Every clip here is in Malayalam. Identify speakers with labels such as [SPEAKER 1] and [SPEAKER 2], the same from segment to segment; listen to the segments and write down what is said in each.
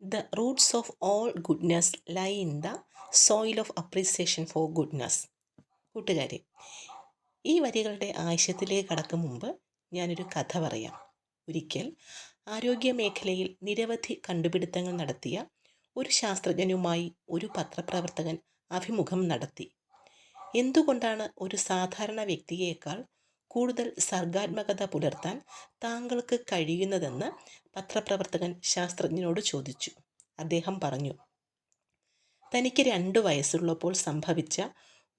[SPEAKER 1] The roots of all goodness lie in the soil of appreciation for goodness. കൂട്ടുകാരെ, ഈ വരികളുടെ ആശയത്തിലേക്ക് കടക്കും മുമ്പ് ഞാനൊരു കഥ പറയാം. ഒരിക്കൽ ആരോഗ്യ മേഖലയിൽ നിരവധി കണ്ടുപിടുത്തങ്ങൾ നടത്തിയ ഒരു ശാസ്ത്രജ്ഞനുമായി ഒരു പത്രപ്രവർത്തകൻ അഭിമുഖം നടത്തി. എന്തുകൊണ്ടാണ് ഒരു സാധാരണ വ്യക്തിയേക്കാൾ കൂടുതൽ സർഗാത്മകത പുലർത്താൻ താങ്കൾക്ക് കഴിയുന്നതെന്ന് പത്രപ്രവർത്തകൻ ശാസ്ത്രജ്ഞനോട് ചോദിച്ചു. അദ്ദേഹം പറഞ്ഞു, തനിക്ക് 2 വയസ്സുള്ളപ്പോൾ സംഭവിച്ച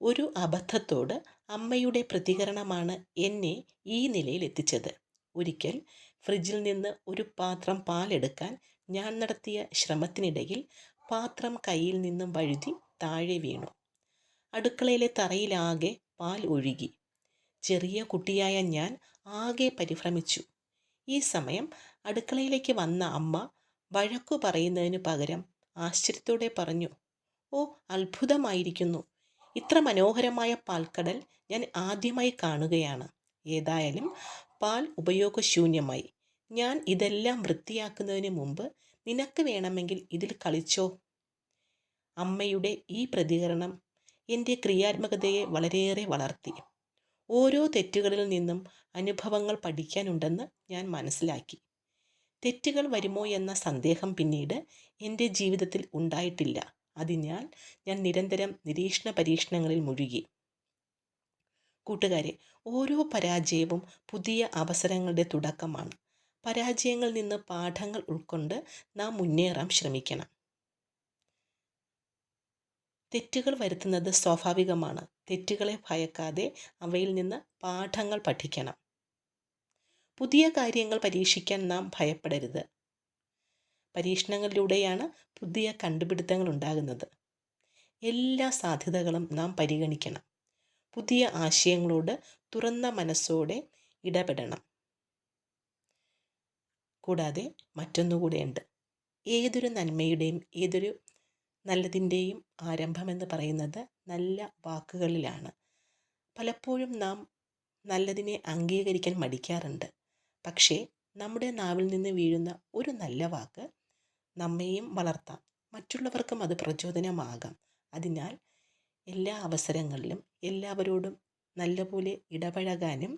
[SPEAKER 1] ഒരു അബദ്ധത്തോട് അമ്മയുടെ പ്രതികരണമാണ് എന്നെ ഈ നിലയിൽ എത്തിച്ചത്. ഒരിക്കൽ ഫ്രിഡ്ജിൽ നിന്ന് ഒരു പാത്രം പാലെടുക്കാൻ ഞാൻ നടത്തിയ ശ്രമത്തിനിടയിൽ പാത്രം കയ്യിൽ നിന്നും വഴുതി താഴെ വീണു. അടുക്കളയിലെ തറയിലാകെ പാൽ ഒഴുകി. ചെറിയ കുട്ടിയായ ഞാൻ ആകെ പരിഭ്രമിച്ചു. ഈ സമയം അടുക്കളയിലേക്ക് വന്ന അമ്മ വഴക്കു പറയുന്നതിനു പകരം ആശ്ചര്യത്തോടെ പറഞ്ഞു, "ഓ, അത്ഭുതമായിരിക്കുന്നു! ഇത്ര മനോഹരമായ പാൽക്കടൽ ഞാൻ ആദ്യമായി കാണുകയാണ്. ഏതായാലും പാൽ ഉപയോഗശൂന്യമായി. ഞാൻ ഇതെല്ലാം വൃത്തിയാക്കുന്നതിന് മുമ്പ് നിനക്ക് വേണമെങ്കിൽ ഇതിൽ കളിച്ചോ." അമ്മയുടെ ഈ പ്രതികരണം എൻ്റെ ക്രിയാത്മകതയെ വളരെയേറെ വളർത്തി. ഓരോ തെറ്റുകളിൽ നിന്നും അനുഭവങ്ങൾ പഠിക്കാനുണ്ടെന്ന് ഞാൻ മനസ്സിലാക്കി. തെറ്റുകൾ വരുമോ എന്ന സന്ദേഹം പിന്നീട് എൻ്റെ ജീവിതത്തിൽ ഉണ്ടായിട്ടില്ല. അതിനാൽ ഞാൻ നിരന്തരം നിരീക്ഷണ പരീക്ഷണങ്ങളിൽ മുഴുകി. കൂട്ടുകാരെ, ഓരോ പരാജയവും പുതിയ അവസരങ്ങളുടെ തുടക്കമാണ്. പരാജയങ്ങളിൽ നിന്ന് പാഠങ്ങൾ ഉൾക്കൊണ്ട് നാം മുന്നേറാൻ ശ്രമിക്കണം. തെറ്റുകൾ വരുത്തുന്നത് സ്വാഭാവികമാണ്. തെറ്റുകളെ ഭയക്കാതെ അവയിൽ നിന്ന് പാഠങ്ങൾ പഠിക്കണം. പുതിയ കാര്യങ്ങൾ പരീക്ഷിക്കാൻ നാം ഭയപ്പെടരുത്. പരീക്ഷണങ്ങളിലൂടെയാണ് പുതിയ കണ്ടുപിടുത്തങ്ങൾ ഉണ്ടാകുന്നത്. എല്ലാ സാധ്യതകളും നാം പരിഗണിക്കണം. പുതിയ ആശയങ്ങളോട് തുറന്ന മനസ്സോടെ ഇടപെടണം. കൂടാതെ മറ്റൊന്നുകൂടെയുണ്ട്. ഏതൊരു നന്മയുടെയും ഏതൊരു നല്ലതിൻ്റെയും ആരംഭമെന്ന് പറയുന്നത് നല്ല വാക്കുകളിലാണ്. പലപ്പോഴും നാം നല്ലതിനെ അംഗീകരിക്കാൻ മടിക്കാറുണ്ട്. പക്ഷേ നമ്മുടെ നാവിൽ നിന്ന് വീഴുന്ന ഒരു നല്ല വാക്ക് നമ്മെയും വളർത്താം, മറ്റുള്ളവർക്കും അത് പ്രചോദനമാകാം. അതിനാൽ എല്ലാ അവസരങ്ങളിലും എല്ലാവരോടും നല്ലപോലെ ഇടപഴകാനും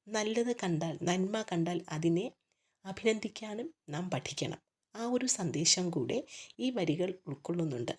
[SPEAKER 1] നല്ലത് കണ്ടാൽ, നന്മ കണ്ടാൽ അതിനെ അഭിനന്ദിക്കാനും നാം പഠിക്കണം. ആ ഒരു സന്ദേശം കൂടെ ഈ വരികൾ ഉൾക്കൊള്ളുന്നുണ്ട്.